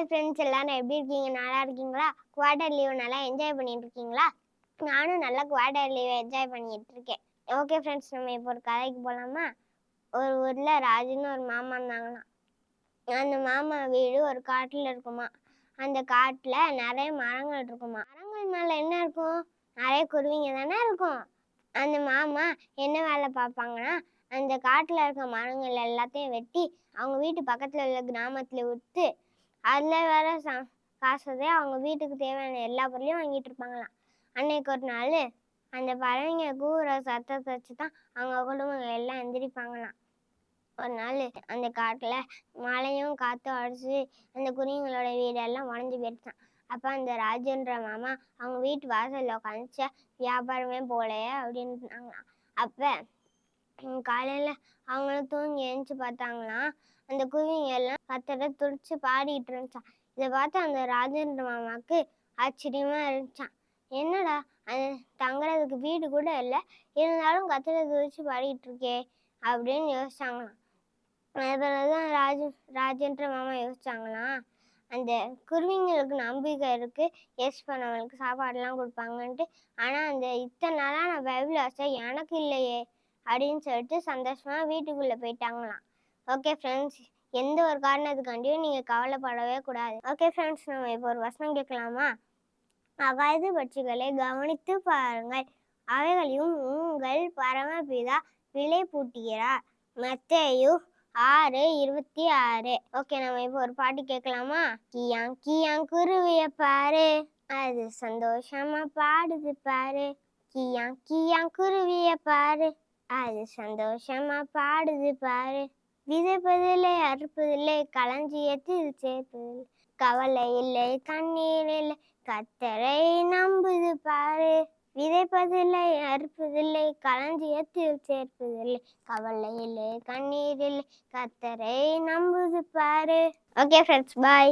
Hi friends, எல்லாரும் எப்படி இருக்கீங்க? நல்லா இருக்கீங்களா? குவார்டர் லீவ் நல்லா என்ஜாய் பண்ணிட்டு இருக்கீங்களா? நானும் நல்லா குவார்டர் லீவ் என்ஜாய் பண்ணிட்டு இருக்கேன். ஓகே ஃப்ரெண்ட்ஸ், நம்ம இப்போ ஒரு கதைக்கு போகலாமா? ஒரு ஊரில் ராஜுன்னு ஒரு மாமா இருந்தாங்களாம். அந்த மாமா வீடு ஒரு காட்டில் இருக்குமா. அந்த காட்டில் நிறைய மரங்கள் இருக்குமா. மரங்கள் மேலே என்ன இருக்கும்? நிறைய குருவிங்க தானே இருக்கும். அந்த மாமா என்ன வேலை பார்ப்பாங்கன்னா, அந்த காட்டில் இருக்க மரங்கள் எல்லாத்தையும் வெட்டி அவங்க வீட்டு பக்கத்தில் உள்ள கிராமத்தில் விட்டு அதில் வேற காசுதே அவங்க வீட்டுக்கு தேவையான எல்லா பொருளையும் வாங்கிட்டு இருப்பாங்களாம். அன்னைக்கு ஒரு நாள் அந்த பறவைங்க கூவுற சத்தத்தை வச்சு தான் அவங்க குடும்பங்கள் எல்லாம் எந்திரிப்பாங்களாம். ஒரு நாள் அந்த காட்டில் மழையும் காற்றும் அடிச்சு அந்த குருவிங்களோட வீடெல்லாம் உடஞ்சி போயிடுச்சான். அப்போ அந்த ராஜுன்ற மாமா அவங்க வீட்டு வாசலில் உட்காந்துச்சா வியாபாரமே போலையே அப்படின்னாங்களாம். அப்போ காலையில் அவங்களும் தூங்கி எழுந்துச்சு பார்த்தாங்களாம். அந்த குருவிங்க எல்லாம் கத்தட துடிச்சு பாடிட்டு இருந்துச்சான். இதை பார்த்து அந்த ராஜேந்திர மாமாவுக்கு ஆச்சரியமா இருந்துச்சான். என்னடா, அது தங்குறதுக்கு வீடு கூட இல்லை, இருந்தாலும் கத்தட துடிச்சு பாடிட்டு இருக்கே அப்படின்னு யோசிச்சாங்களாம். அதுதான் ராஜேந்திர மாமா யோசிச்சாங்களாம், அந்த குருவிங்களுக்கு நம்பிக்கை இருக்கு, எஸ் பண்ணவங்களுக்கு சாப்பாடுலாம் கொடுப்பாங்கன்ட்டு. ஆனால் அந்த இத்தனை நாளாக நான் பைபிள் ஆசை எனக்கு இல்லையே அப்படின்னு சொல்லிட்டு சந்தோஷமா வீட்டுக்குள்ளே போயிட்டாங்களாம். ஓகே ஃப்ரெண்ட்ஸ், எந்த ஒரு காரணத்துக்காண்டியும் நீங்கள் கவலைப்படவே கூடாது. ஓகே ஃப்ரெண்ட்ஸ், நம்ம இப்போ ஒரு வசனம் கேட்கலாமா? அகாயத்து பட்சிகளை கவனித்து பாருங்கள், அவைகளையும் உங்கள் பரமபிதா விலை பூட்டுகிறார். மத்தேயு 6:26. ஓகே, நம்ம இப்போ ஒரு பாட்டு கேட்கலாமா? கியாங் கியாங் குருவிய பாரு, அது சந்தோஷமா பாடுது பாரு. கியாங் கியாங் குருவிய பாரு, அது சந்தோஷமா பாடுது பாரு. விதைப்பதில்லை, அறுப்பதில்லை, களஞ்சியத்தில் சேர்ப்பதில்லை, கவலை இல்லை, கண்ணீர் இல்லை, கர்த்தரை நம்புது பாரு. விதைப்பதில்லை, அறுப்பதில்லை, களஞ்சியத்தில் சேர்ப்பதில்லை, கவலை இல்லை, கண்ணீர் இல்லை, கர்த்தரை நம்புது பாரு. ஓகே ஃப்ரெண்ட்ஸ், பாய்.